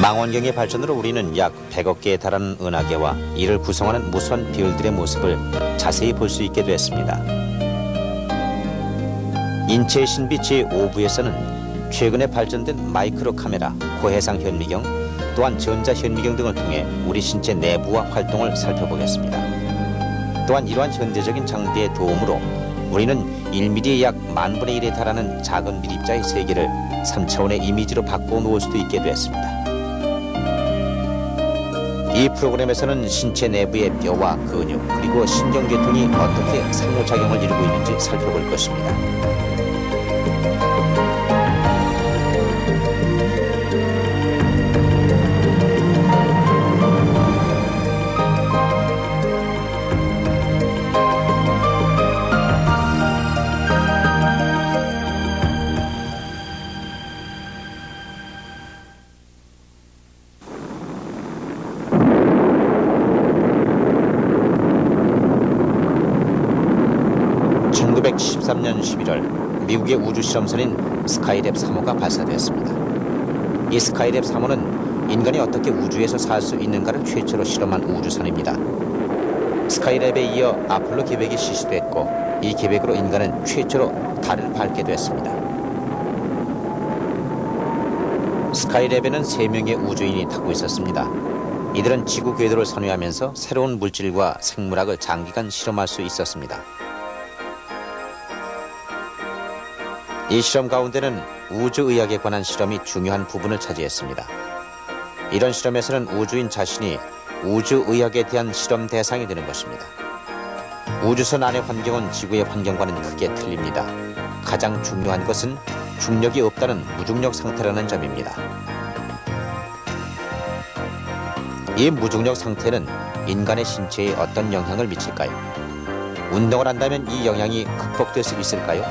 망원경의 발전으로 우리는 약 100억 개에 달하는 은하계와 이를 구성하는 무수한 별들의 모습을 자세히 볼 수 있게 됐습니다. 인체의 신비 제5부에서는 최근에 발전된 마이크로 카메라, 고해상 현미경, 또한 전자 현미경 등을 통해 우리 신체 내부와 활동을 살펴보겠습니다. 또한 이러한 현대적인 장비의 도움으로 우리는 1mm의 약 10,000분의 1에 달하는 작은 미립자의 세계를 3차원의 이미지로 바꿔 놓을 수도 있게 됐습니다. 이 프로그램에서는 신체 내부의 뼈와 근육 그리고 신경계통이 어떻게 상호작용을 이루고 있는지 살펴볼 것입니다. (1973년 11월) 미국의 우주실험선인 스카이랩 3호가 발사되었습니다. 이 스카이랩 3호는 인간이 어떻게 우주에서 살 수 있는가를 최초로 실험한 우주선입니다. 스카이랩에 이어 아폴로 계획이 실시됐고 이 계획으로 인간은 최초로 달을 밟게 됐습니다. 스카이랩에는 3명의 우주인이 타고 있었습니다. 이들은 지구 궤도를 선회하면서 새로운 물질과 생물학을 장기간 실험할 수 있었습니다. 이 실험 가운데는 우주의학에 관한 실험이 중요한 부분을 차지했습니다. 이런 실험에서는 우주인 자신이 우주의학에 대한 실험 대상이 되는 것입니다. 우주선 안의 환경은 지구의 환경과는 크게 틀립니다. 가장 중요한 것은 중력이 없다는 무중력 상태라는 점입니다. 이 무중력 상태는 인간의 신체에 어떤 영향을 미칠까요? 운동을 한다면 이 영향이 극복될 수 있을까요?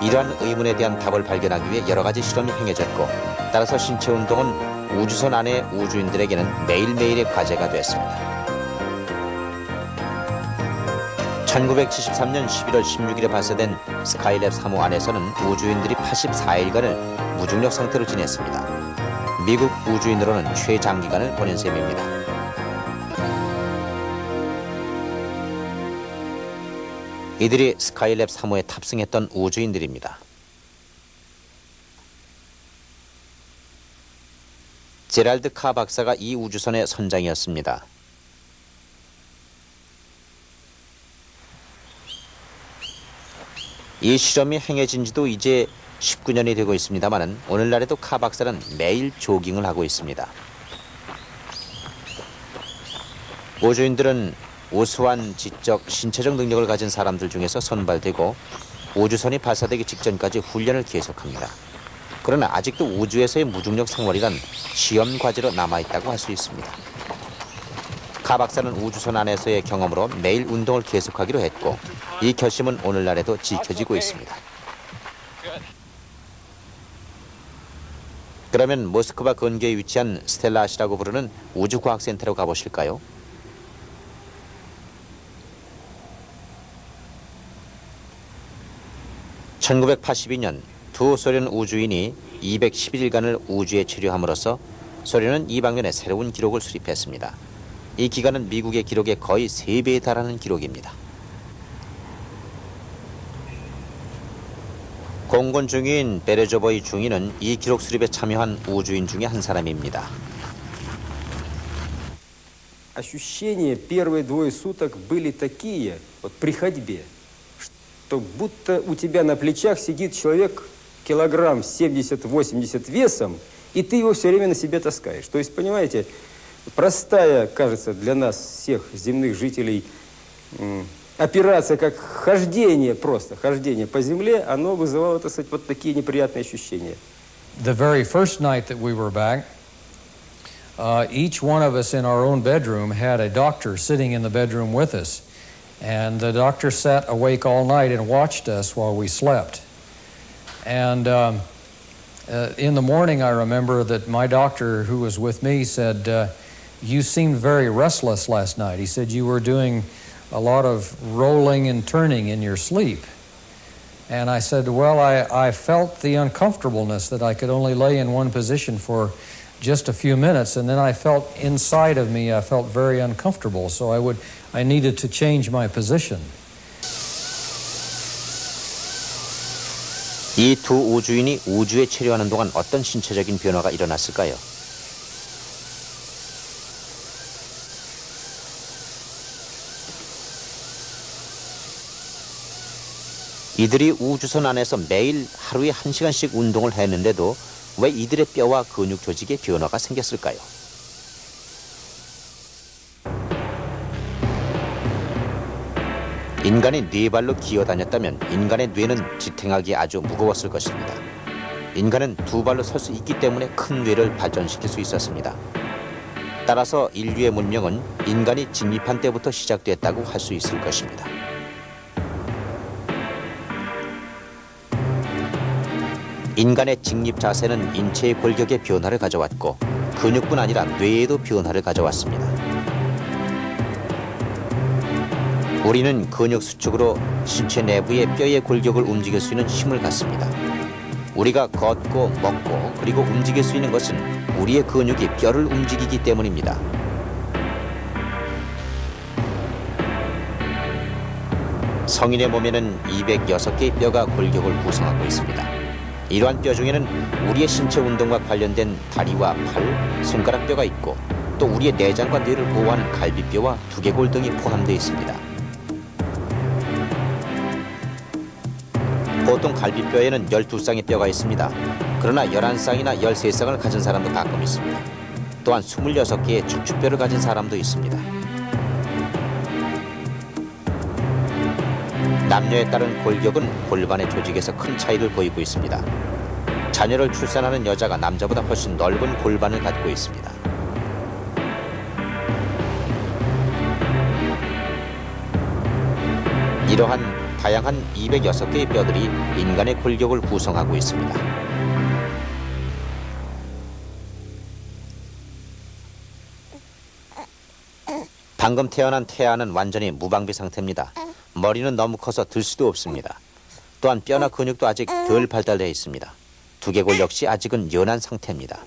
이러한 의문에 대한 답을 발견하기 위해 여러 가지 실험이 행해졌고 따라서 신체 운동은 우주선 안의 우주인들에게는 매일매일의 과제가 됐습니다. 1973년 11월 16일에 발사된 스카이랩 3호 안에서는 우주인들이 84일간을 무중력 상태로 지냈습니다. 미국 우주인으로는 최장기간을 보낸 셈입니다. 이들이 스카이랩 3호에 탑승했던 우주인들입니다. 제랄드 카 박사가 이 우주선의 선장이었습니다. 이 실험이 행해진 지도 이제 19년이 되고 있습니다만 오늘날에도 카 박사는 매일 조깅을 하고 있습니다. 우주인들은 우수한 지적, 신체적 능력을 가진 사람들 중에서 선발되고 우주선이 발사되기 직전까지 훈련을 계속합니다. 그러나 아직도 우주에서의 무중력 생활이란 시험 과제로 남아있다고 할 수 있습니다. 카 박사는 우주선 안에서의 경험으로 매일 운동을 계속하기로 했고 이 결심은 오늘날에도 지켜지고 있습니다. 그러면 모스크바 근교에 위치한 스텔라시라고 부르는 우주과학센터로 가보실까요? (1982년) 두 소련 우주인이 211일간을 우주에 체류함으로써 소련은 이 방면에 새로운 기록을 수립했습니다. 이 기간은 미국의 기록의 거의 3배에 달하는 기록입니다. 공군 중위인 베레조보이 중위는 이 기록 수립에 참여한 우주인 중에 한 사람입니다. Ощущения первые двое суток были такие, вот при ходьбе, что будто у тебя на плечах сидит человек килограмм 70-80 весом, и ты его все время на себе таскаешь. То есть, понимаете, простая, кажется, для нас всех земных жителей операция, как хождение просто, хождение по земле, оно вызывало, так сказать, вот такие неприятные ощущения. The very first night that we were back, each one of us in our own bedroom had a doctor sitting in the bedroom with us. And the doctor sat awake all night and watched us while we slept. And in the morning, I remember that my doctor, who was with me, said, you seemed very restless last night. He said you were doing a lot of rolling and turning in your sleep. And I said, well, I felt the uncomfortableness that I could only lay in one position for just a few minutes, and then I felt inside of me, I felt very uncomfortable, so I needed to change my position. 이 두 우주인이 우주에 체류하는 동안 어떤 신체적인 변화가 일어났을까요? 이들이 우주선 안에서 매일 하루에 1시간씩 운동을 했는데도 왜 이들의 뼈와 근육 조직에 변화가 생겼을까요? 인간이 네 발로 기어다녔다면 인간의 뇌는 지탱하기에 아주 무거웠을 것입니다. 인간은 두 발로 설 수 있기 때문에 큰 뇌를 발전시킬 수 있었습니다. 따라서 인류의 문명은 인간이 직립한 때부터 시작됐다고 할 수 있을 것입니다. 인간의 직립 자세는 인체의 골격에 변화를 가져왔고 근육뿐 아니라 뇌에도 변화를 가져왔습니다. 우리는 근육 수축으로 신체 내부의 뼈의 골격을 움직일 수 있는 힘을 갖습니다. 우리가 걷고 먹고 그리고 움직일 수 있는 것은 우리의 근육이 뼈를 움직이기 때문입니다. 성인의 몸에는 206개의 뼈가 골격을 구성하고 있습니다. 이러한 뼈 중에는 우리의 신체 운동과 관련된 다리와 팔, 손가락 뼈가 있고 또 우리의 내장과 뇌를 보호하는 갈비뼈와 두개골 등이 포함되어 있습니다. 보통 갈비뼈에는 12쌍의 뼈가 있습니다. 그러나 11쌍이나 13쌍을 가진 사람도 가끔 있습니다. 또한 26개의 척추뼈를 가진 사람도 있습니다. 남녀에 따른 골격은 골반의 조직에서 큰 차이를 보이고 있습니다. 자녀를 출산하는 여자가 남자보다 훨씬 넓은 골반을 갖고 있습니다. 이러한 다양한 206개의 뼈들이 인간의 골격을 구성하고 있습니다. 방금 태어난 태아는 완전히 무방비 상태입니다. 머리는 너무 커서 들 수도 없습니다. 또한 뼈나 근육도 아직 덜 발달되어 있습니다. 두개골 역시 아직은 연한 상태입니다.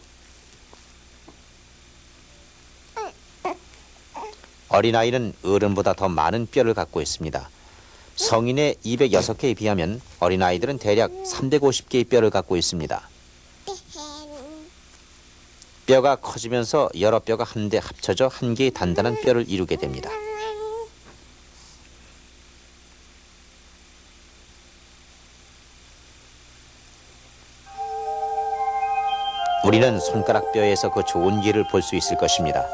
어린아이는 어른보다 더 많은 뼈를 갖고 있습니다. 성인의 206개에 비하면 어린아이들은 대략 350개의 뼈를 갖고 있습니다. 뼈가 커지면서 여러 뼈가 한데 합쳐져 한 개의 단단한 뼈를 이루게 됩니다. 우리는 손가락 뼈에서 그 좋은 예를 볼 수 있을 것입니다.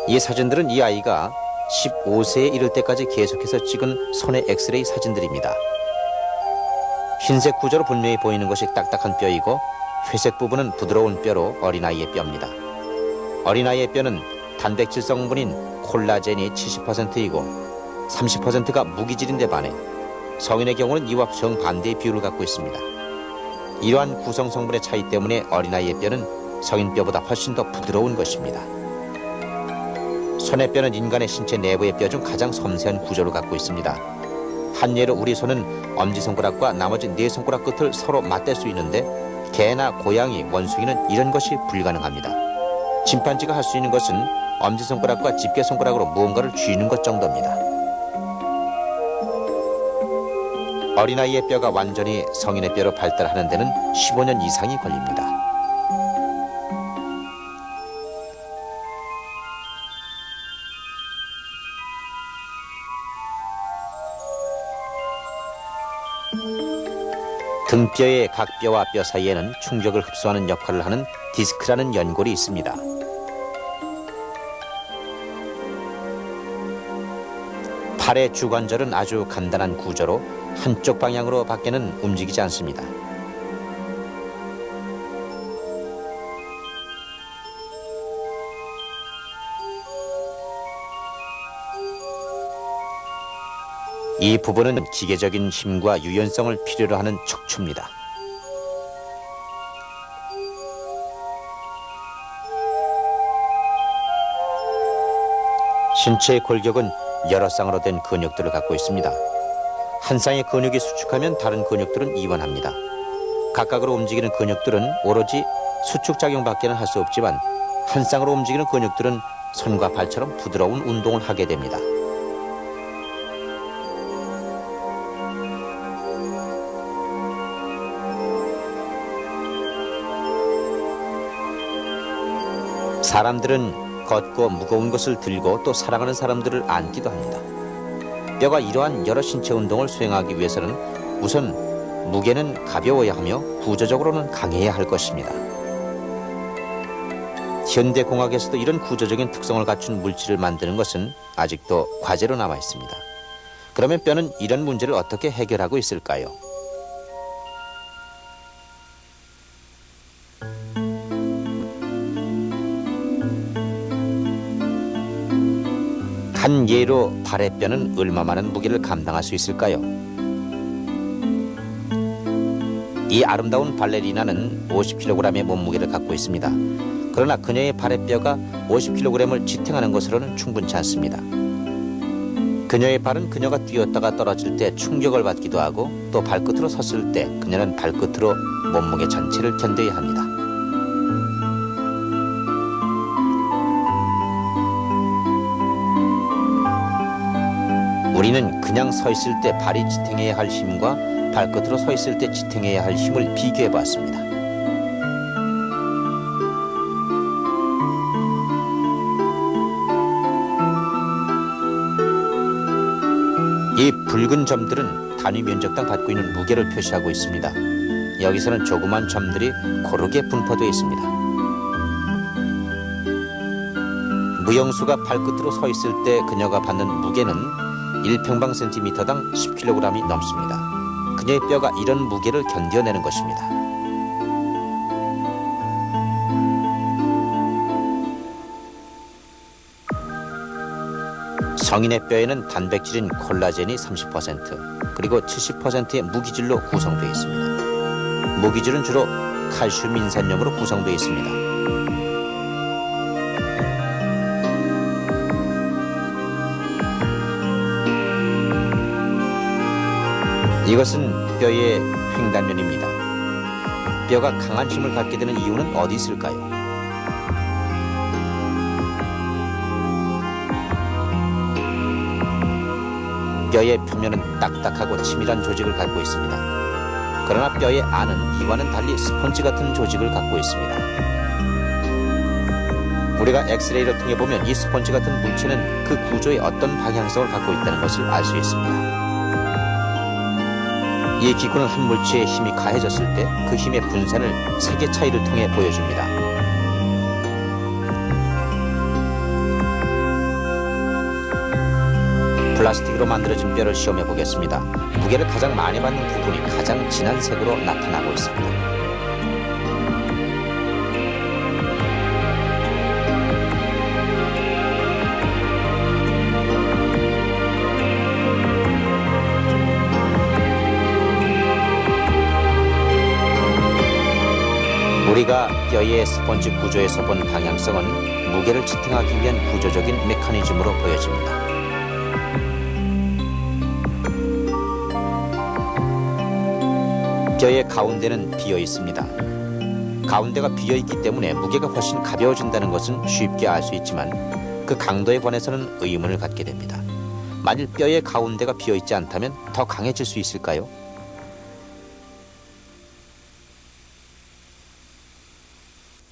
이 사진들은 이 아이가 15세에 이를 때까지 계속해서 찍은 손의 엑스레이 사진들입니다. 흰색 구조로 분명히 보이는 것이 딱딱한 뼈이고 회색 부분은 부드러운 뼈로 어린아이의 뼈입니다. 어린아이의 뼈는 단백질 성분인 콜라겐이 70%이고 30%가 무기질인데 반해 성인의 경우는 이와 정반대의 비율을 갖고 있습니다. 이러한 구성 성분의 차이 때문에 어린아이의 뼈는 성인 뼈보다 훨씬 더 부드러운 것입니다. 손의 뼈는 인간의 신체 내부의 뼈 중 가장 섬세한 구조를 갖고 있습니다. 한 예로 우리 손은 엄지손가락과 나머지 4손가락 끝을 서로 맞댈 수 있는데 개나 고양이, 원숭이는 이런 것이 불가능합니다. 침판지가 할 수 있는 것은 엄지손가락과 집게손가락으로 무언가를 쥐는 것 정도입니다. 어린아이의 뼈가 완전히 성인의 뼈로 발달하는 데는 15년 이상이 걸립니다. 등뼈의 각 뼈와 뼈 사이에는 충격을 흡수하는 역할을 하는 디스크라는 연골이 있습니다. 팔의 주관절은 아주 간단한 구조로 한쪽 방향으로 밖에는 움직이지 않습니다. 이 부분은 기계적인 힘과 유연성을 필요로 하는 척추입니다. 신체의 골격은 여러 쌍으로 된 근육들을 갖고 있습니다. 한 쌍의 근육이 수축하면 다른 근육들은 이완합니다. 각각으로 움직이는 근육들은 오로지 수축작용밖에는 할 수 없지만 한 쌍으로 움직이는 근육들은 손과 발처럼 부드러운 운동을 하게 됩니다. 사람들은 걷고 무거운 것을 들고 또 사랑하는 사람들을 안기도 합니다. 뼈가 이러한 여러 신체 운동을 수행하기 위해서는 우선 무게는 가벼워야 하며 구조적으로는 강해야 할 것입니다. 현대공학에서도 이런 구조적인 특성을 갖춘 물질을 만드는 것은 아직도 과제로 남아 있습니다. 그러면 뼈는 이런 문제를 어떻게 해결하고 있을까요? 한 예로 발의 뼈는 얼마만한 무게를 감당할 수 있을까요? 이 아름다운 발레리나는 50kg의 몸무게를 갖고 있습니다. 그러나 그녀의 발의 뼈가 50kg을 지탱하는 것으로는 충분치 않습니다. 그녀의 발은 그녀가 뛰었다가 떨어질 때 충격을 받기도 하고 또 발끝으로 섰을 때 그녀는 발끝으로 몸무게 전체를 견뎌야 합니다. 우리는 그냥 서 있을 때 발이 지탱해야 할 힘과 발끝으로 서 있을 때 지탱해야 할 힘을 비교해 봤습니다. 이 붉은 점들은 단위 면적당 받고 있는 무게를 표시하고 있습니다. 여기서는 조그만 점들이 고르게 분포되어 있습니다. 무영수가 발끝으로 서 있을 때 그녀가 받는 무게는 1평방센티미터당 10kg이 넘습니다. 그녀의 뼈가 이런 무게를 견뎌내는 것입니다. 성인의 뼈에는 단백질인 콜라겐이 30% 그리고 70%의 무기질로 구성되어 있습니다. 무기질은 주로 칼슘 인산염으로 구성되어 있습니다. 이것은 뼈의 횡단면입니다. 뼈가 강한 힘을 갖게 되는 이유는 어디 있을까요? 뼈의 표면은 딱딱하고 치밀한 조직을 갖고 있습니다. 그러나 뼈의 안은 이와는 달리 스펀지 같은 조직을 갖고 있습니다. 우리가 엑스레이를 통해 보면 이 스펀지 같은 물체는 그 구조의 어떤 방향성을 갖고 있다는 것을 알 수 있습니다. 이 기구는 한 물체의 힘이 가해졌을 때 그 힘의 분산을 색의 차이를 통해 보여줍니다. 플라스틱으로 만들어진 뼈를 시험해 보겠습니다. 무게를 가장 많이 받는 부분이 가장 진한 색으로 나타나고 있습니다. 우리가 뼈의 스펀지 구조에서 본 방향성은 무게를 지탱하기 위한 구조적인 메커니즘으로 보여집니다. 뼈의 가운데는 비어 있습니다. 가운데가 비어 있기 때문에 무게가 훨씬 가벼워진다는 것은 쉽게 알 수 있지만 그 강도에 관해서는 의문을 갖게 됩니다. 만일 뼈의 가운데가 비어 있지 않다면 더 강해질 수 있을까요?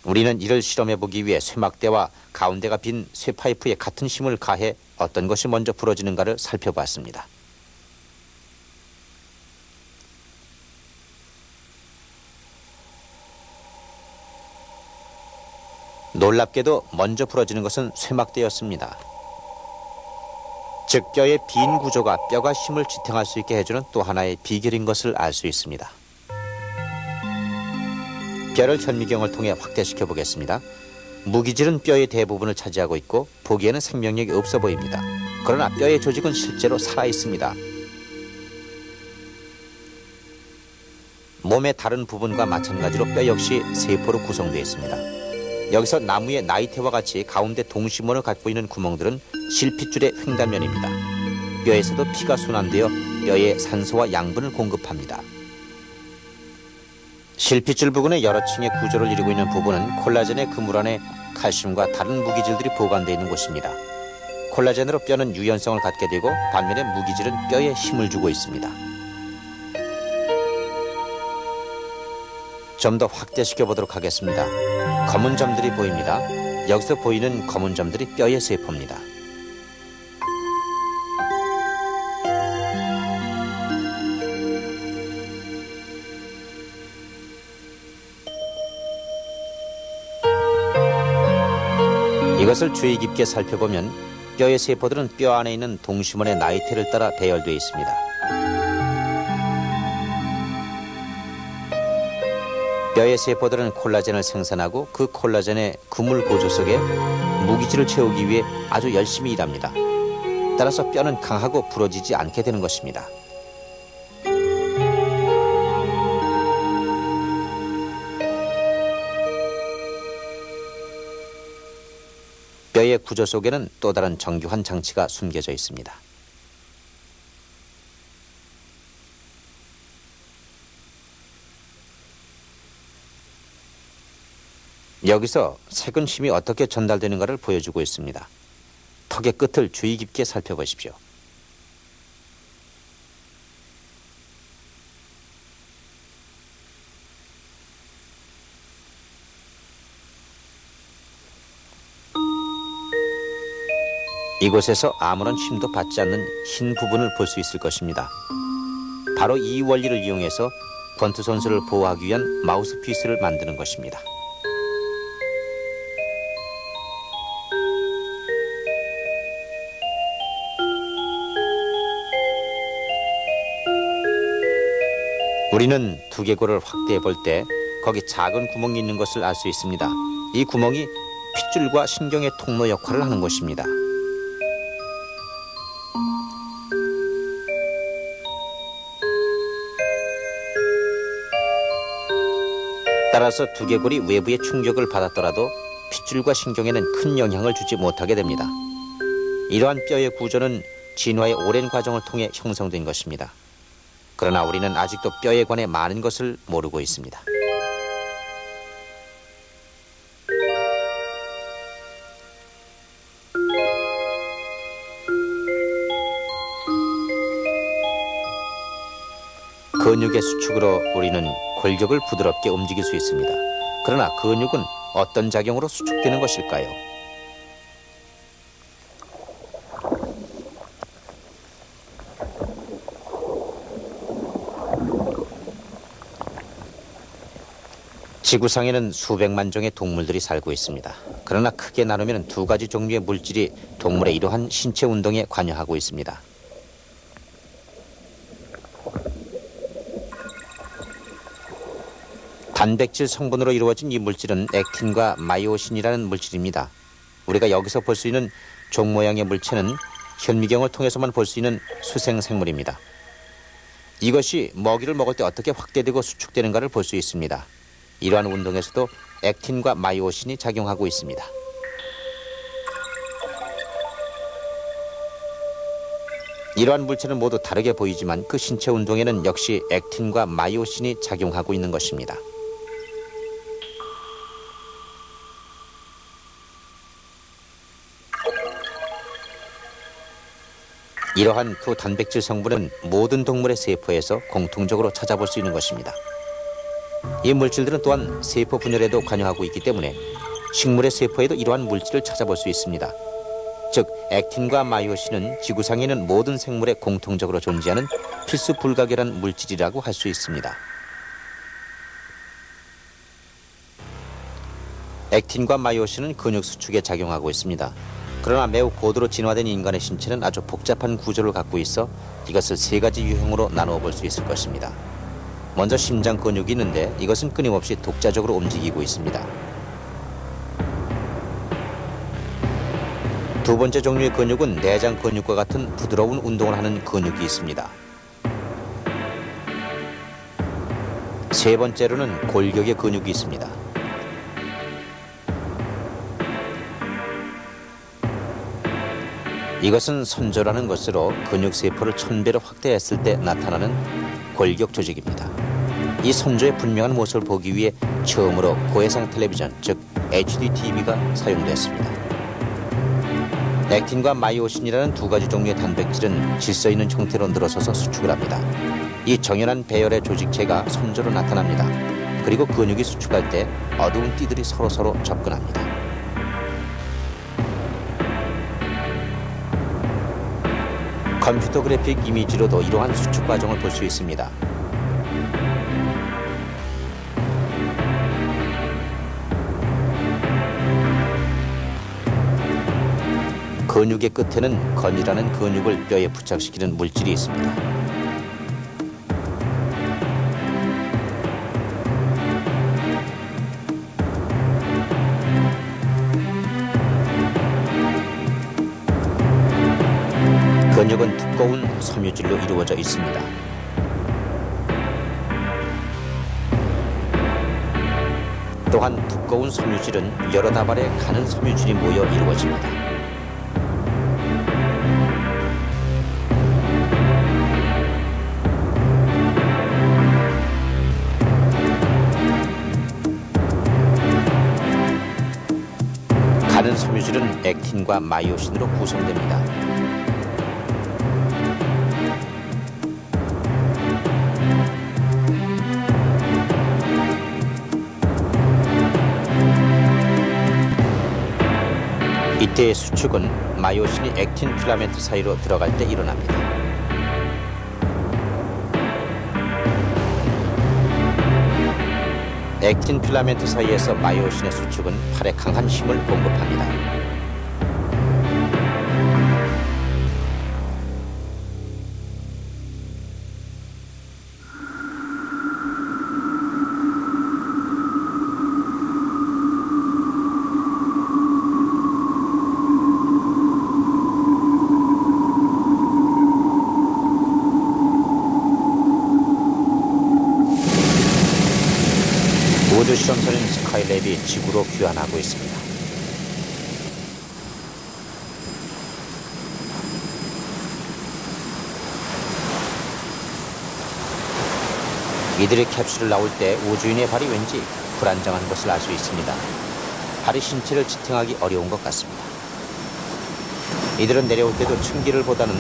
우리는 이를 실험해보기 위해 쇠막대와 가운데가 빈 쇠파이프에 같은 힘을 가해 어떤 것이 먼저 부러지는가를 살펴봤습니다. 놀랍게도 먼저 부러지는 것은 쇠막대였습니다. 즉 뼈의 빈 구조가 뼈가 힘을 지탱할 수 있게 해주는 또 하나의 비결인 것을 알 수 있습니다. 뼈를 현미경을 통해 확대시켜 보겠습니다. 무기질은 뼈의 대부분을 차지하고 있고 보기에는 생명력이 없어 보입니다. 그러나 뼈의 조직은 실제로 살아 있습니다. 몸의 다른 부분과 마찬가지로 뼈 역시 세포로 구성되어 있습니다. 여기서 나무의 나이테와 같이 가운데 동심원을 갖고 있는 구멍들은 실핏줄의 횡단면입니다. 뼈에서도 피가 순환되어 뼈에 산소와 양분을 공급합니다. 실핏줄 부근의 여러 층의 구조를 이루고 있는 부분은 콜라겐의 그물 안에 칼슘과 다른 무기질들이 보관되어 있는 곳입니다. 콜라겐으로 뼈는 유연성을 갖게 되고 반면에 무기질은 뼈에 힘을 주고 있습니다. 좀 더 확대시켜 보도록 하겠습니다. 검은 점들이 보입니다. 여기서 보이는 검은 점들이 뼈의 세포입니다. 이것을 주의 깊게 살펴보면 뼈의 세포들은 뼈 안에 있는 동심원의 나이테를 따라 배열되어 있습니다. 뼈의 세포들은 콜라겐을 생산하고 그 콜라겐의 그물 고조 속에 무기질을 채우기 위해 아주 열심히 일합니다. 따라서 뼈는 강하고 부러지지 않게 되는 것입니다. 뼈의 구조 속에는 또 다른 정교한 장치가 숨겨져 있습니다. 여기서 색은 힘이 어떻게 전달되는가를 보여주고 있습니다. 턱의 끝을 주의 깊게 살펴보십시오. 이곳에서 아무런 힘도 받지 않는 흰 부분을 볼 수 있을 것입니다. 바로 이 원리를 이용해서 권투 선수를 보호하기 위한 마우스피스를 만드는 것입니다. 우리는 두개골을 확대해 볼 때 거기 작은 구멍이 있는 것을 알 수 있습니다. 이 구멍이 핏줄과 신경의 통로 역할을 하는 것입니다. 따라서 두개골이 외부의 충격을 받았더라도 핏줄과 신경에는 큰 영향을 주지 못하게 됩니다. 이러한 뼈의 구조는 진화의 오랜 과정을 통해 형성된 것입니다. 그러나 우리는 아직도 뼈에 관해 많은 것을 모르고 있습니다. 근육의 수축으로 우리는 골격을 부드럽게 움직일 수 있습니다. 그러나 근육은 어떤 작용으로 수축되는 것일까요? 지구상에는 수백만 종의 동물들이 살고 있습니다. 그러나 크게 나누면 두 가지 종류의 물질이 동물의 이러한 신체 운동에 관여하고 있습니다. 단백질 성분으로 이루어진 이 물질은 액틴과 마이오신이라는 물질입니다. 우리가 여기서 볼 수 있는 종 모양의 물체는 현미경을 통해서만 볼 수 있는 수생생물입니다. 이것이 먹이를 먹을 때 어떻게 확대되고 수축되는가를 볼 수 있습니다. 이러한 운동에서도 액틴과 마이오신이 작용하고 있습니다. 이러한 물체는 모두 다르게 보이지만 그 신체 운동에는 역시 액틴과 마이오신이 작용하고 있는 것입니다. 이러한 두 단백질 성분은 모든 동물의 세포에서 공통적으로 찾아볼 수 있는 것입니다. 이 물질들은 또한 세포 분열에도 관여하고 있기 때문에 식물의 세포에도 이러한 물질을 찾아볼 수 있습니다. 즉, 액틴과 마이오신은 지구상에 있는 모든 생물에 공통적으로 존재하는 필수 불가결한 물질이라고 할 수 있습니다. 액틴과 마이오신은 근육 수축에 작용하고 있습니다. 그러나 매우 고도로 진화된 인간의 신체는 아주 복잡한 구조를 갖고 있어 이것을 세 가지 유형으로 나누어 볼 수 있을 것입니다. 먼저 심장 근육이 있는데 이것은 끊임없이 독자적으로 움직이고 있습니다. 두 번째 종류의 근육은 내장 근육과 같은 부드러운 운동을 하는 근육이 있습니다. 세 번째로는 골격의 근육이 있습니다. 이것은 선조라는 것으로 근육세포를 1000배로 확대했을 때 나타나는 골격 조직입니다. 이 선조의 분명한 모습을 보기 위해 처음으로 고해상 텔레비전, 즉 HDTV가 사용됐습니다. 액틴과 마이오신이라는 두 가지 종류의 단백질은 질서 있는 형태로 늘어서서 수축을 합니다. 이 정연한 배열의 조직체가 선조로 나타납니다. 그리고 근육이 수축할 때 어두운 띠들이 서로서로 접근합니다. 컴퓨터 그래픽 이미지로도 이러한 수축 과정을 볼 수 있습니다. 근육의 끝에는 건이라는 근육을 뼈에 부착시키는 물질이 있습니다. 근육은 두꺼운 섬유질로 이루어져 있습니다. 또한 두꺼운 섬유질은 여러 다발의 가는 섬유질이 모여 이루어집니다. 가는 섬유질은 액틴과 마이오신으로 구성됩니다. 이때의 수축은 마이오신이 액틴 필라멘트 사이로 들어갈 때 일어납니다. 액틴 필라멘트 사이에서 마이오신의 수축은 팔에 강한 힘을 공급합니다. 우주 실험선인 스카이랩이 지구로 귀환하고 있습니다. 이들의 캡슐을 나올 때 우주인의 발이 왠지 불안정한 것을 알 수 있습니다. 발이 신체를 지탱하기 어려운 것 같습니다. 이들은 내려올 때도 층기를 보다는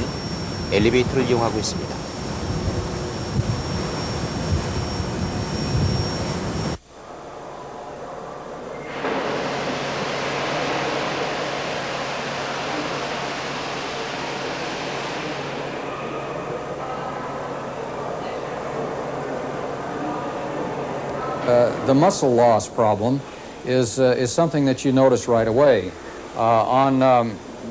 엘리베이터를 이용하고 있습니다. The muscle loss problem is something that you notice right away.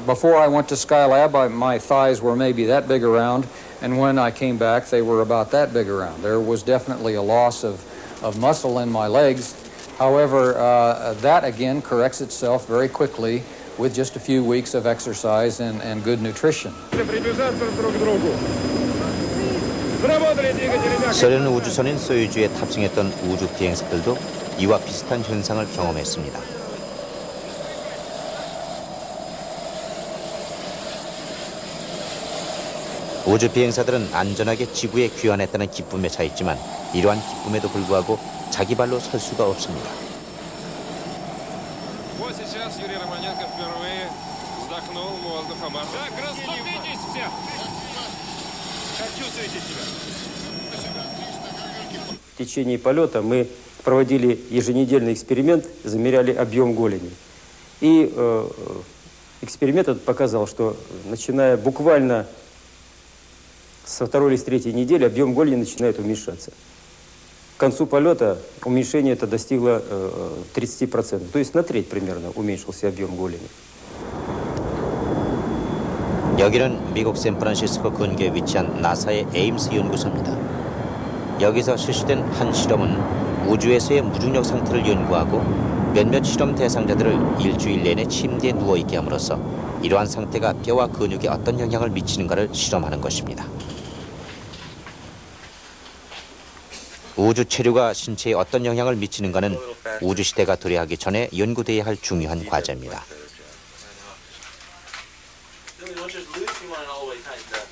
Before I went to Skylab, my thighs were maybe that big around, and when I came back, they were about that big around. There was definitely a loss of muscle in my legs. However, that again corrects itself very quickly with just a few weeks of exercise and good nutrition. 소련 우주선인 소유주에 탑승했던 우주 비행사들도 이와 비슷한 현상을 경험했습니다. 우주 비행사들은 안전하게 지구에 귀환했다는 기쁨에 차 있지만 이러한 기쁨에도 불구하고 자기 발로 설 수가 없습니다. В течение полета мы проводили еженедельный эксперимент, замеряли объем голени. И эксперимент этот показал, что начиная буквально со второй или с третьей недели объем голени начинает уменьшаться. К концу полета уменьшение это достигло 30%. То есть на треть примерно уменьшился объем голени. 여기는 미국 샌프란시스코 근교에 위치한 나사의 에임스 연구소입니다. 여기서 실시된 한 실험은 우주에서의 무중력 상태를 연구하고 몇몇 실험 대상자들을 일주일 내내 침대에 누워있게 함으로써 이러한 상태가 뼈와 근육에 어떤 영향을 미치는가를 실험하는 것입니다. 우주 체류가 신체에 어떤 영향을 미치는가는 우주시대가 도래하기 전에 연구돼야 할 중요한 과제입니다.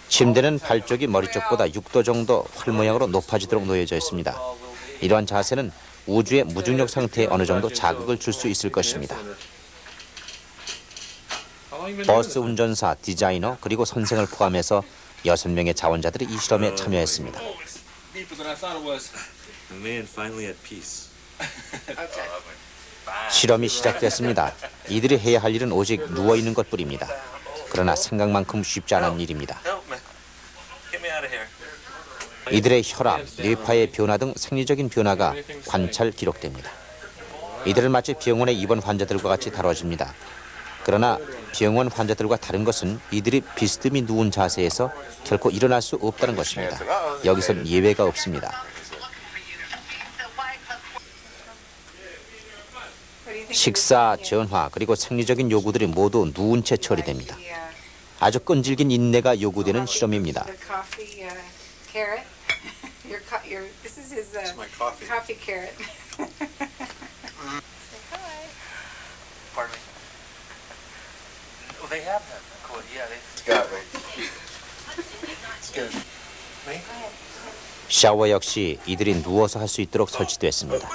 침대는 발 쪽이 머리 쪽보다 6도 정도 활 모양으로 높아지도록 놓여져 있습니다. 이러한 자세는 우주의 무중력 상태에 어느 정도 자극을 줄 수 있을 것입니다. 버스 운전사, 디자이너, 그리고 선생을 포함해서 6명의 자원자들이 이 실험에 참여했습니다. 실험이 시작됐습니다. 이들이 해야 할 일은 오직 누워있는 것뿐입니다. 그러나 생각만큼 쉽지 않은 일입니다. 이들의 혈압, 뇌파의 변화 등 생리적인 변화가 관찰 기록됩니다. 이들은 마치 병원의 입원 환자들과 같이 다뤄집니다. 그러나 병원 환자들과 다른 것은 이들이 비스듬히 누운 자세에서 결코 일어날 수 없다는 것입니다. 여기선 예외가 없습니다. 식사, 전화, 그리고 생리적인 요구들이 모두 누운 채 처리됩니다. 아주 끈질긴 인내가 요구되는 실험입니다. They have that. Cool. Yeah, they got me. Excuse me. 샤워 역시 이들이 누워서 할 수 있도록 설치됐습니다.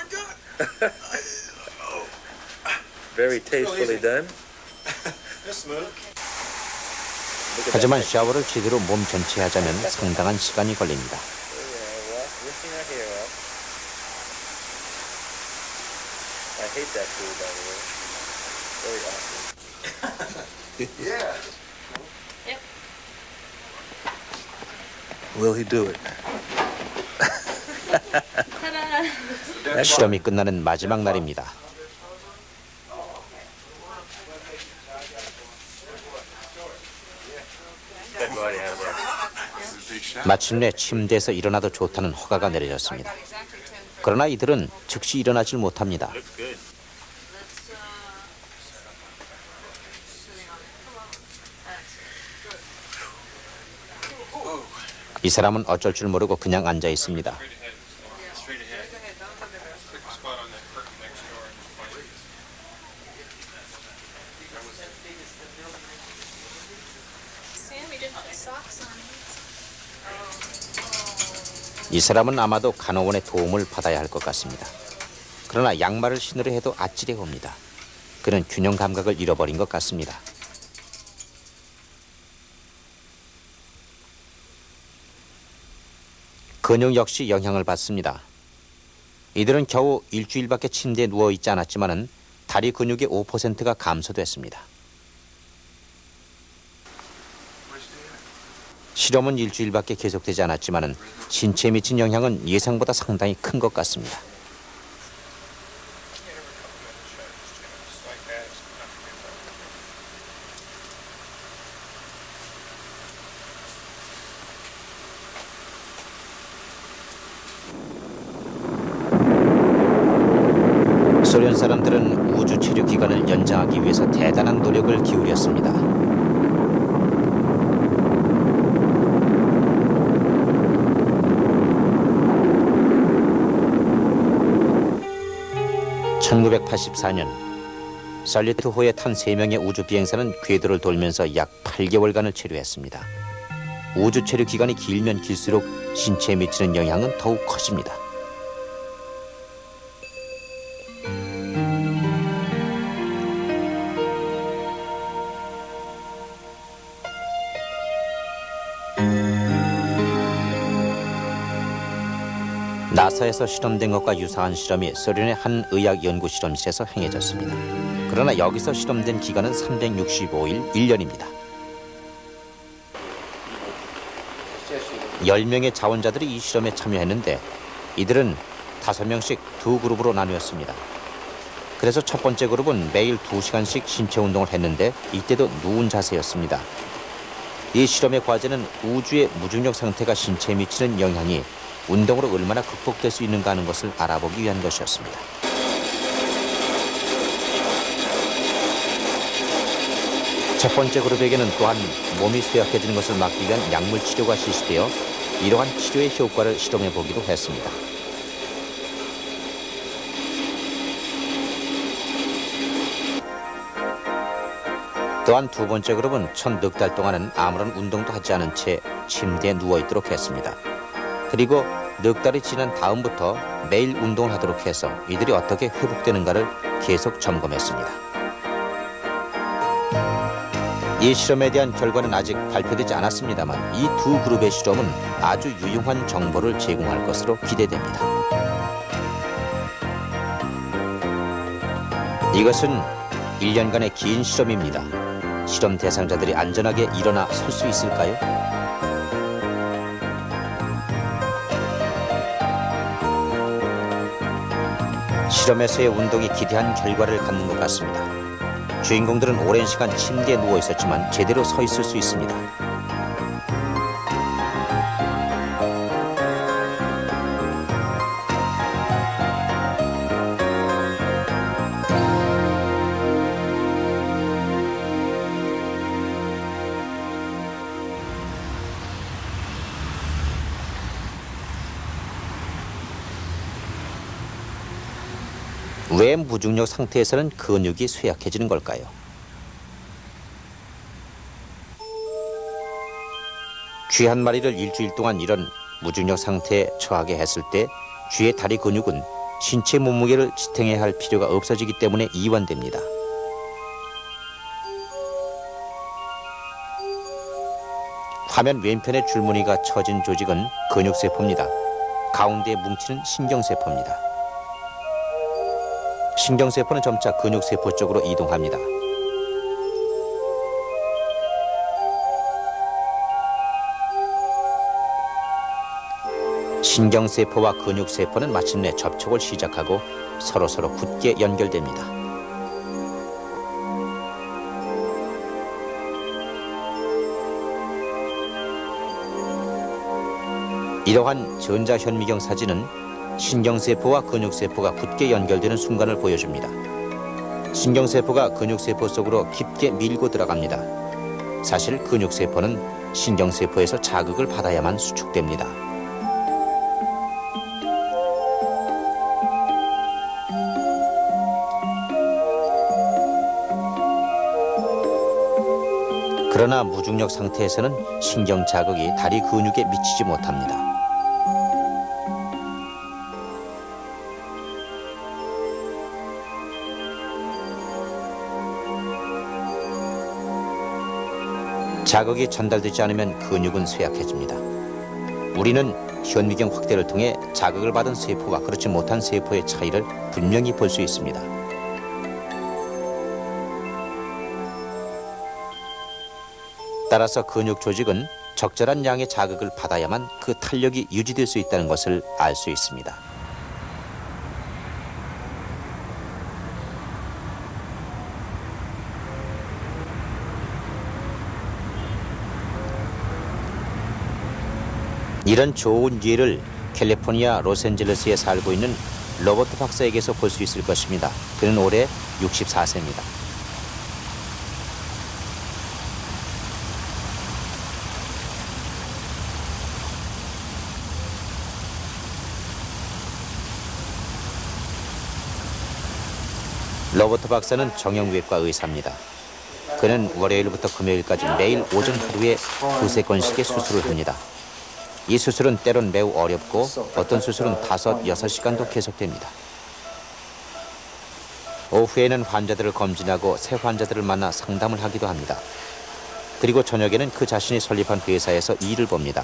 Very tastefully done. 하지만 샤워를 제대로 몸 전체에 하자면 상당한 시간이 걸립니다. I hate that tool, by the way. Very awesome. Yeah. Yep. Will he do it? Ta-da! 실험이 끝나는 마지막 날입니다. 마침내 침대에서 일어나도 좋다는 허가가 내려졌습니다. 그러나 이들은 즉시 일어나질 못합니다. 이 사람은 어쩔 줄 모르고 그냥 앉아 있습니다. 이 사람은 아마도 간호원의 도움을 받아야 할 것 같습니다. 그러나 양말을 신으려 해도 아찔해 옵니다. 그는 균형 감각을 잃어버린 것 같습니다. 근육 역시 영향을 받습니다. 이들은 겨우 일주일밖에 침대에 누워있지 않았지만 다리 근육의 5%가 감소됐습니다. 실험은 일주일밖에 계속되지 않았지만 신체에 미친 영향은 예상보다 상당히 큰 것 같습니다. 소련 사람들은 우주 체류 기간을 연장하기 위해서 대단한 노력을 기울였습니다. (1984년) 살리트호에 탄 3명의 우주 비행사는 궤도를 돌면서 약 8개월간을 체류했습니다. 우주 체류 기간이 길면 길수록 신체에 미치는 영향은 더욱 커집니다. 나사에서 실험된 것과 유사한 실험이 소련의 한 의학연구실험실에서 행해졌습니다. 그러나 여기서 실험된 기간은 365일 1년입니다. 10명의 자원자들이 이 실험에 참여했는데 이들은 5명씩 두 그룹으로 나누었습니다. 그래서 첫 번째 그룹은 매일 2시간씩 신체 운동을 했는데 이때도 누운 자세였습니다. 이 실험의 과제는 우주의 무중력 상태가 신체에 미치는 영향이 운동으로 얼마나 극복될 수 있는가 하는 것을 알아보기 위한 것이었습니다. 첫 번째 그룹에게는 또한 몸이 쇠약해지는 것을 막기 위한 약물 치료가 실시되어 이러한 치료의 효과를 실험해 보기도 했습니다. 또한 두 번째 그룹은 첫 넉 달 동안은 아무런 운동도 하지 않은 채 침대에 누워있도록 했습니다. 그리고 넉 달이 지난 다음부터 매일 운동을 하도록 해서 이들이 어떻게 회복되는가를 계속 점검했습니다. 이 실험에 대한 결과는 아직 발표되지 않았습니다만 이 두 그룹의 실험은 아주 유용한 정보를 제공할 것으로 기대됩니다. 이것은 1년간의 긴 실험입니다. 실험 대상자들이 안전하게 일어나 설 수 있을까요? 실험에서의 운동이 기대한 결과를 갖는 것 같습니다. 주인공들은 오랜 시간 침대에 누워 있었지만 제대로 서 있을 수 있습니다. 왜 무중력 상태에서는 근육이 쇠약해지는 걸까요? 쥐 한 마리를 일주일 동안 이런 무중력 상태에 처하게 했을 때 쥐의 다리 근육은 신체 몸무게를 지탱해야 할 필요가 없어지기 때문에 이완됩니다. 화면 왼편의 줄무늬가 처진 조직은 근육세포입니다. 가운데에 뭉치는 신경세포입니다. 신경세포는 점차 근육세포 쪽으로 이동합니다. 신경세포와 근육세포는 마침내 접촉을 시작하고 서로서로 굳게 연결됩니다. 이러한 전자현미경 사진은 신경세포와 근육세포가 굳게 연결되는 순간을 보여줍니다. 신경세포가 근육세포 속으로 깊게 밀고 들어갑니다. 사실 근육세포는 신경세포에서 자극을 받아야만 수축됩니다. 그러나 무중력 상태에서는 신경 자극이 다리 근육에 미치지 못합니다. 자극이 전달되지 않으면 근육은 쇠약해집니다. 우리는 현미경 확대를 통해 자극을 받은 세포와 그렇지 못한 세포의 차이를 분명히 볼 수 있습니다. 따라서 근육 조직은 적절한 양의 자극을 받아야만 그 탄력이 유지될 수 있다는 것을 알 수 있습니다. 이런 좋은 기회를 캘리포니아 로스앤젤레스에 살고 있는 로버트 박사에게서 볼 수 있을 것입니다. 그는 올해 64세입니다. 로버트 박사는 정형외과 의사입니다. 그는 월요일부터 금요일까지 매일 오전 하루에 2~3건씩의 수술을 합니다. 이 수술은 때론 매우 어렵고 어떤 수술은 5~6시간도 계속됩니다. 오후에는 환자들을 검진하고 새 환자들을 만나 상담을 하기도 합니다. 그리고 저녁에는 그 자신이 설립한 회사에서 일을 봅니다.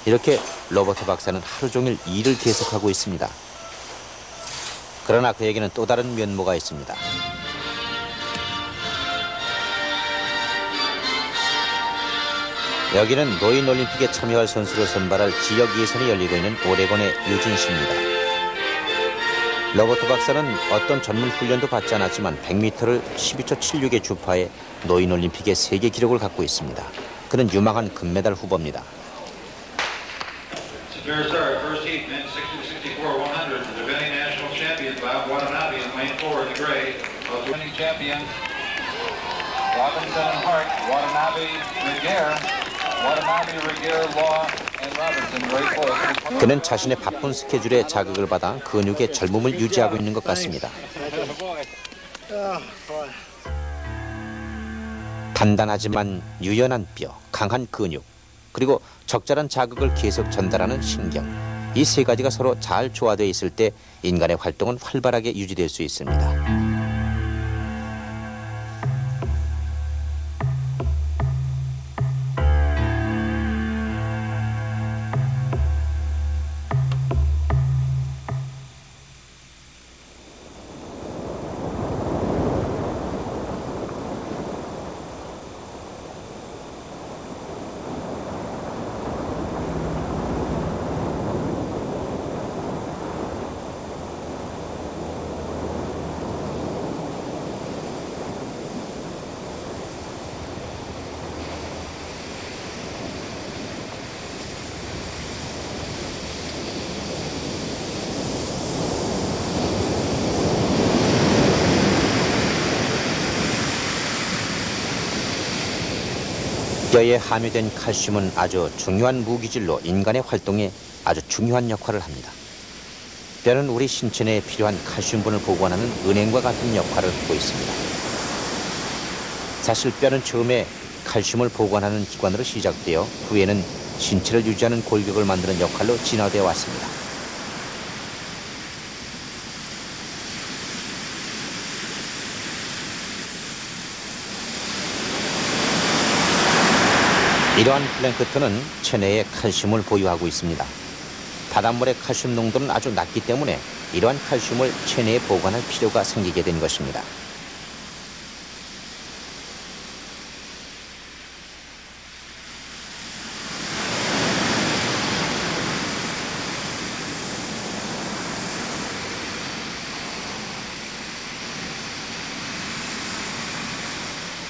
이렇게 로버트 박사는 하루 종일 일을 계속하고 있습니다. 그러나 그에게는 또 다른 면모가 있습니다. 여기는 노인올림픽에 참여할 선수를 선발할 지역 예선이 열리고 있는 오레곤의 유진시입니다. 로버트 박사는 어떤 전문 훈련도 받지 않았지만 100m를 12초 76의 주파에 노인올림픽의 세계 기록을 갖고 있습니다. 그는 유망한 금메달 후보입니다. 그는 자신의 바쁜 스케줄에 자극을 받아 근육의 젊음을 유지하고 있는 것 같습니다. 단단하지만 유연한 뼈, 강한 근육, 그리고 적절한 자극을 계속 전달하는 신경. 이 세 가지가 서로 잘 조화되어 있을 때 인간의 활동은 활발하게 유지될 수 있습니다. 뼈에 함유된 칼슘은 아주 중요한 무기질로 인간의 활동에 아주 중요한 역할을 합니다. 뼈는 우리 신체 내에 필요한 칼슘분을 보관하는 은행과 같은 역할을 하고 있습니다. 사실 뼈는 처음에 칼슘을 보관하는 기관으로 시작되어 후에는 신체를 유지하는 골격을 만드는 역할로 진화되어 왔습니다. 이러한 플랭크톤은 체내에 칼슘을 보유하고 있습니다. 바닷물의 칼슘 농도는 아주 낮기 때문에 이러한 칼슘을 체내에 보관할 필요가 생기게 된 것입니다.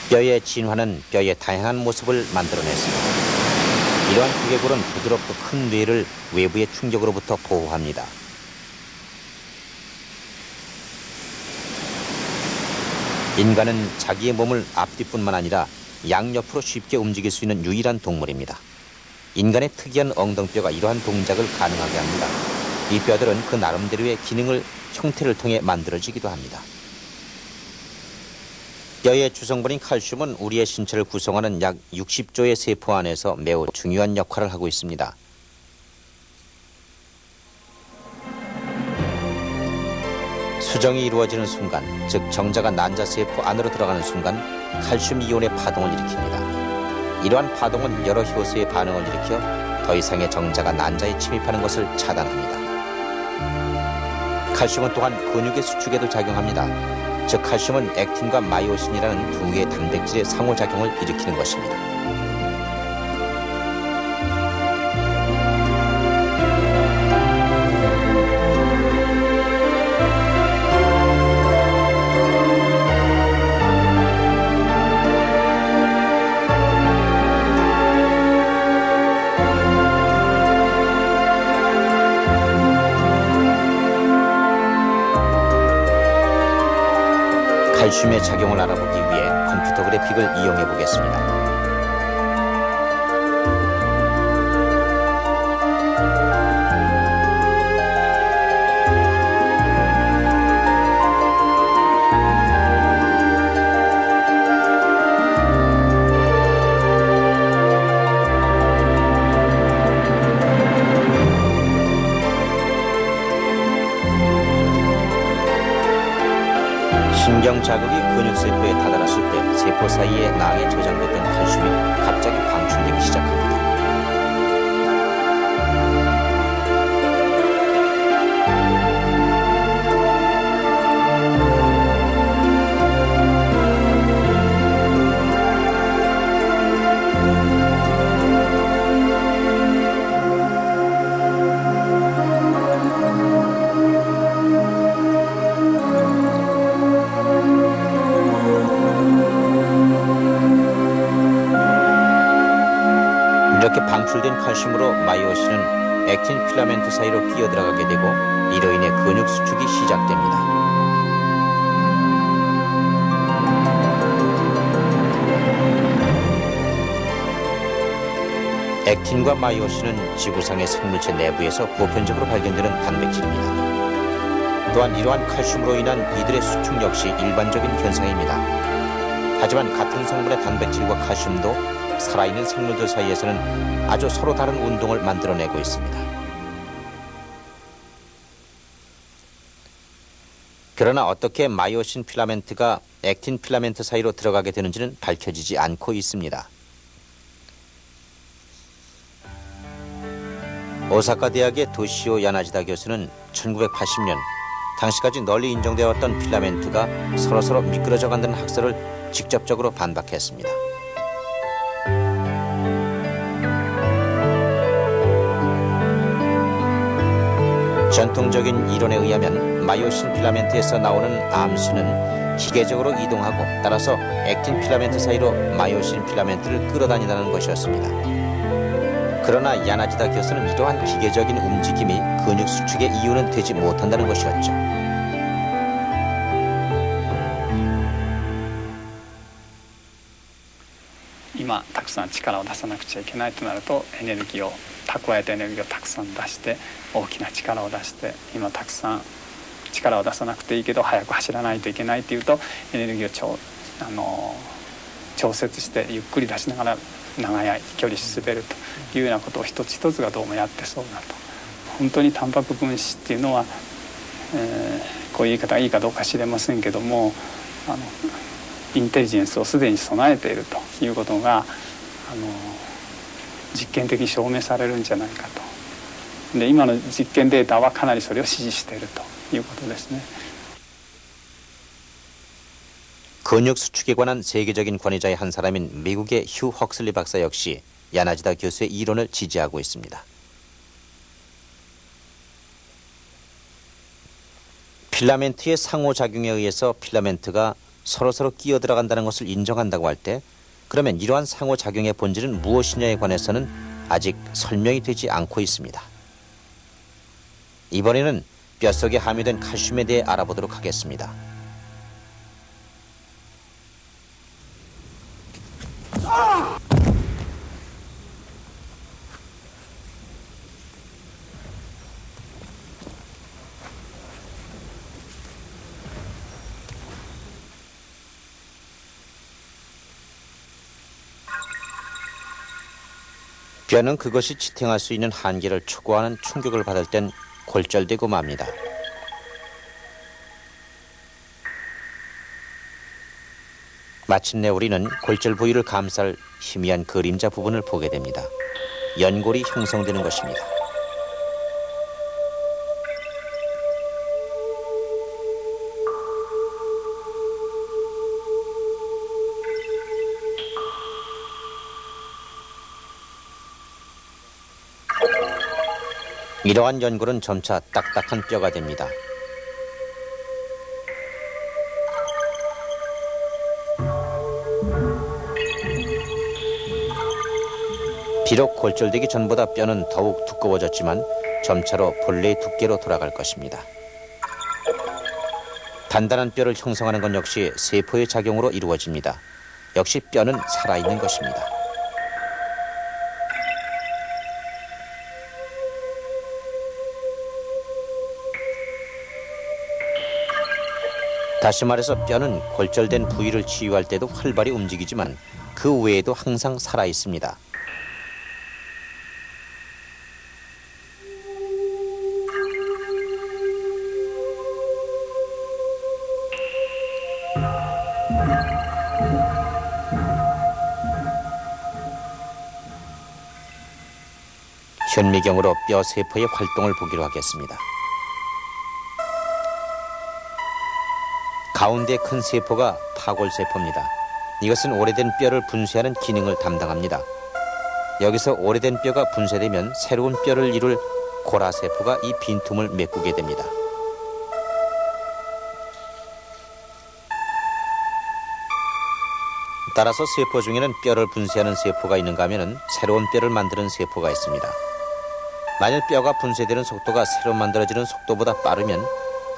뼈의 진화는 뼈의 다양한 모습을 만들어냈습니다. 이러한 두개골은 부드럽고 큰 뇌를 외부의 충격으로부터 보호합니다. 인간은 자기의 몸을 앞뒤뿐만 아니라 양옆으로 쉽게 움직일 수 있는 유일한 동물입니다. 인간의 특이한 엉덩뼈가 이러한 동작을 가능하게 합니다. 이 뼈들은 그 나름대로의 기능을 형태를 통해 만들어지기도 합니다. 뼈의 주성분인 칼슘은 우리의 신체를 구성하는 약 60조의 세포 안에서 매우 중요한 역할을 하고 있습니다. 수정이 이루어지는 순간, 즉 정자가 난자 세포 안으로 들어가는 순간 칼슘 이온의 파동을 일으킵니다. 이러한 파동은 여러 효소의 반응을 일으켜 더 이상의 정자가 난자에 침입하는 것을 차단합니다. 칼슘은 또한 근육의 수축에도 작용합니다. 즉 칼슘은 액틴과 마이오신이라는 두 개의 단백질의 상호작용을 일으키는 것입니다. 칼슘의 작용을 알아보기 위해 컴퓨터 그래픽을 이용해 보겠습니다. 신경 자극이 근육세포에 다다랐을 때 세포 사이에 낭에 저장됐던 칼슘이 갑자기 방출되기 시작합니다. 이렇게 방출된 칼슘으로 마이오신은 액틴 필라멘트 사이로 끼어들어가게 되고 이로 인해 근육 수축이 시작됩니다. 액틴과 마이오신은 지구상의 생물체 내부에서 보편적으로 발견되는 단백질입니다. 또한 이러한 칼슘으로 인한 이들의 수축 역시 일반적인 현상입니다. 하지만 같은 성분의 단백질과 칼슘도 살아있는 생물들 사이에서는 아주 서로 다른 운동을 만들어내고 있습니다. 그러나 어떻게 마이오신 필라멘트가 액틴 필라멘트 사이로 들어가게 되는지는 밝혀지지 않고 있습니다. 오사카 대학의 도시오 야나지다 교수는 1980년 당시까지 널리 인정되어 왔던 필라멘트가 서로서로 미끄러져 간다는 학설을 직접적으로 반박했습니다. 전통적인 이론에 의하면 마이오신 필라멘트에서 나오는 암수는 기계적으로 이동하고 따라서 액틴 필라멘트 사이로 마이오신 필라멘트를 끌어다닌다는 것이었습니다. 그러나 야나지다 교수는 이러한 기계적인 움직임이 근육 수축의 이유는 되지 못한다는 것이었죠. 今たくさん力を出さなくちゃいけないとなるとエネルギーを蓄えたエネルギーをたくさん出して大きな力を出して今たくさん力を出さなくていいけど速く走らないといけないっていうとエネルギーを調節してゆっくり出しながら長い距離滑るというようなことを一つ一つがどうもやってそうだと。本当にタンパク分子っていうのは、こういう言い方がいいかどうか知れませんけどもインテリジェンスをすでに備えているということが実験的に証明されるんじゃないかと。で今の実験データはかなりそれを支持しているということですね。 근육 수축에 관한 세계적인 권위자의 한 사람인 미국의 휴 헉슬리 박사 역시 야나지다 교수의 이론을 지지하고 있습니다. 필라멘트의 상호작용에 의해서 필라멘트가 서로서로 끼어 들어간다는 것을 인정한다고 할 때 그러면 이러한 상호작용의 본질은 무엇이냐에 관해서는 아직 설명이 되지 않고 있습니다. 이번에는 뼛속에 함유된 칼슘에 대해 알아보도록 하겠습니다. 뼈는 그것이 지탱할 수 있는 한계를 초과하는 충격을 받을 땐 골절되고 맙니다. 마침내 우리는 골절 부위를 감쌀 희미한 그림자 부분을 보게 됩니다. 연골이 형성되는 것입니다. 이러한 연골은 점차 딱딱한 뼈가 됩니다. 비록 골절되기 전보다 뼈는 더욱 두꺼워졌지만 점차로 본래의 두께로 돌아갈 것입니다. 단단한 뼈를 형성하는 건 역시 세포의 작용으로 이루어집니다. 역시 뼈는 살아있는 것입니다. 다시 말해서 뼈는 골절된 부위를 치유할 때도 활발히 움직이지만 그 외에도 항상 살아있습니다. 현미경으로 뼈 세포의 활동을 보기로 하겠습니다. 가운데 큰 세포가 파골세포입니다. 이것은 오래된 뼈를 분쇄하는 기능을 담당합니다. 여기서 오래된 뼈가 분쇄되면 새로운 뼈를 이룰 고라세포가 이 빈틈을 메꾸게 됩니다. 따라서 세포 중에는 뼈를 분쇄하는 세포가 있는가 하면 새로운 뼈를 만드는 세포가 있습니다. 만일 뼈가 분쇄되는 속도가 새로 만들어지는 속도보다 빠르면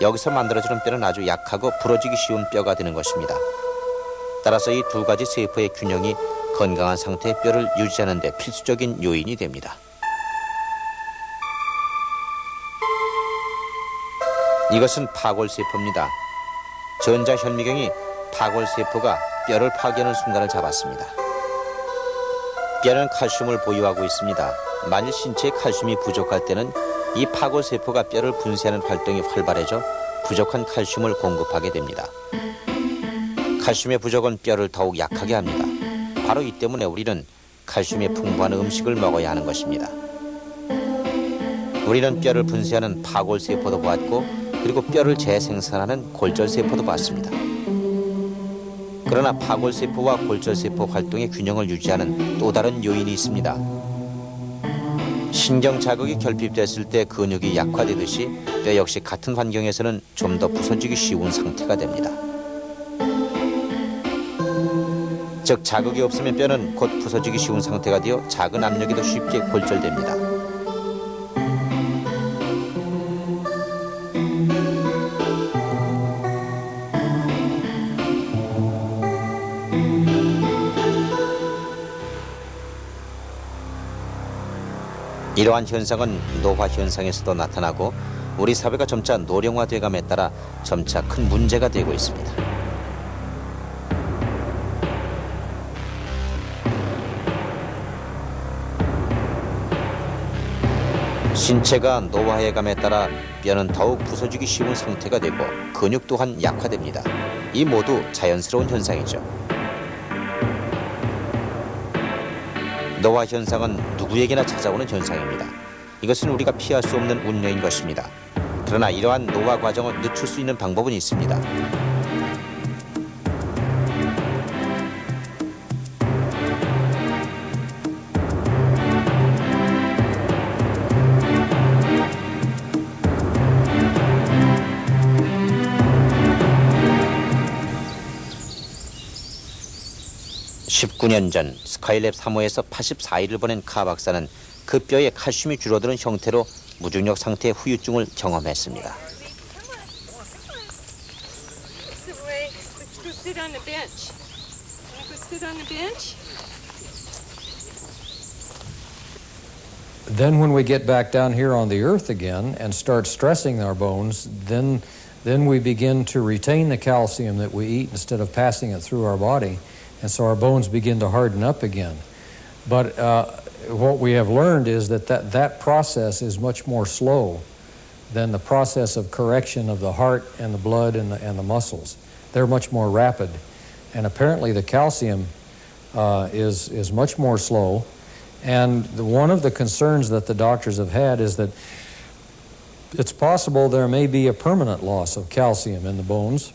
여기서 만들어지는 뼈는 아주 약하고 부러지기 쉬운 뼈가 되는 것입니다. 따라서 이 두 가지 세포의 균형이 건강한 상태의 뼈를 유지하는 데 필수적인 요인이 됩니다. 이것은 파골세포입니다. 전자현미경이 파골세포가 뼈를 파괴하는 순간을 잡았습니다. 뼈는 칼슘을 보유하고 있습니다. 만일 신체에 칼슘이 부족할 때는 이 파골세포가 뼈를 분쇄하는 활동이 활발해져 부족한 칼슘을 공급하게 됩니다. 칼슘의 부족은 뼈를 더욱 약하게 합니다. 바로 이 때문에 우리는 칼슘이 풍부한 음식을 먹어야 하는 것입니다. 우리는 뼈를 분쇄하는 파골세포도 보았고 그리고 뼈를 재생산하는 골절세포도 봤습니다. 그러나 파골세포와 골절세포 활동의 균형을 유지하는 또 다른 요인이 있습니다. 신경 자극이 결핍됐을 때 근육이 약화되듯이 뼈 역시 같은 환경에서는 좀 더 부서지기 쉬운 상태가 됩니다. 즉 자극이 없으면 뼈는 곧 부서지기 쉬운 상태가 되어 작은 압력에도 쉽게 골절됩니다. 이러한 현상은 노화 현상에서도 나타나고 우리 사회가 점차 노령화돼감에 따라 점차 큰 문제가 되고 있습니다. 신체가 노화해감에 따라 뼈는 더욱 부서지기 쉬운 상태가 되고 근육 또한 약화됩니다. 이 모두 자연스러운 현상이죠. 노화 현상은 누구에게나 찾아오는 현상입니다. 이것은 우리가 피할 수 없는 운명인 것입니다. 그러나 이러한 노화 과정을 늦출 수 있는 방법은 있습니다. (19년) 전 스카이랩 3호에서 84일을 보낸 카 박사는 그 뼈에 칼슘이 줄어드는 형태로 무중력 상태의 후유증을 경험했습니다. Then when we get back down here on the earth again and start stressing our bones, then we begin to retain the calcium that we eat instead of passing it through our body. And so our bones begin to harden up again. But what we have learned is that process is much more slow than the process of correction of the heart and the blood and the muscles. They're much more rapid. And apparently the calcium is much more slow. And one of the concerns that the doctors have had is that it's possible there may be a permanent loss of calcium in the bones.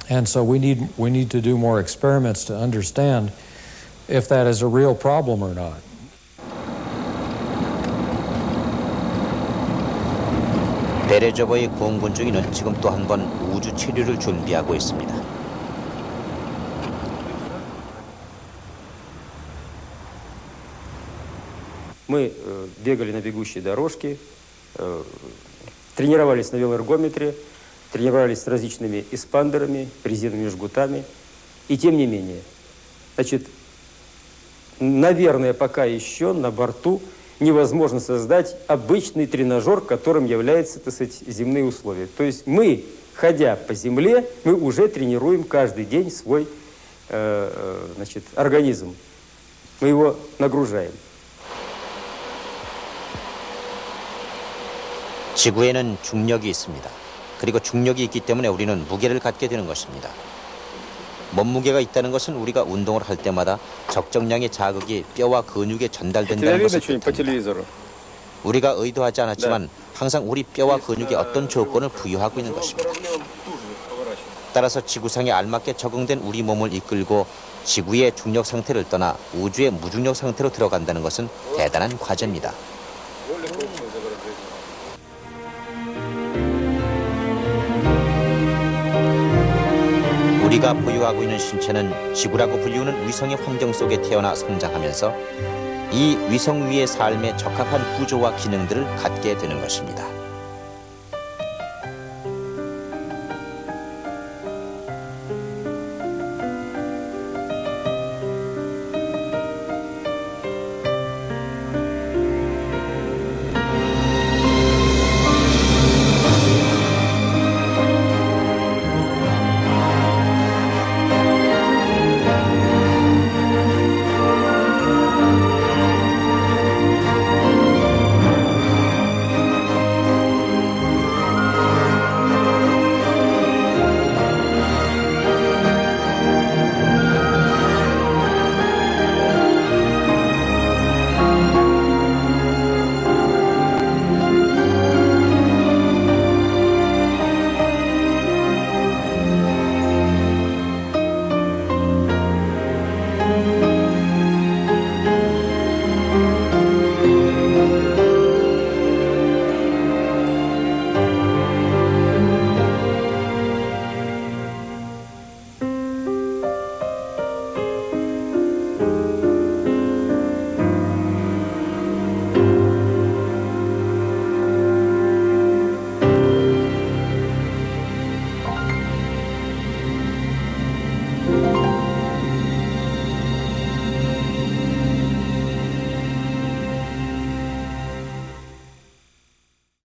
And so we need to do more experiments to understand if that is a real problem or not. 베레조버의 공군중위는 지금 또 한 번 우주 체류를 준비하고 있습니다. Мы бегали на бегущей дорожке, тренировались на велоэргометре, тренировались с различными эспандерами, резиновыми жгутами. И тем не менее, значит, наверное, пока еще на борту невозможно создать обычный тренажер, которым являются, так сказать, земные условия. То есть мы, ходя по земле, мы уже тренируем каждый день свой значит, организм. Мы его нагружаем. 지구에는 중력이 있습니다. 그리고 중력이 있기 때문에 우리는 무게를 갖게 되는 것입니다. 몸무게가 있다는 것은 우리가 운동을 할 때마다 적정량의 자극이 뼈와 근육에 전달된다는 것을 뜻합니다. 우리가 의도하지 않았지만 항상 우리 뼈와 근육에 어떤 조건을 부여하고 있는 것입니다. 따라서 지구상에 알맞게 적응된 우리 몸을 이끌고 지구의 중력 상태를 떠나 우주의 무중력 상태로 들어간다는 것은 대단한 과제입니다. 우리가 보유하고 있는 신체는 지구라고 불리우는 위성의 환경 속에 태어나 성장하면서 이 위성 위의 삶에 적합한 구조와 기능들을 갖게 되는 것입니다.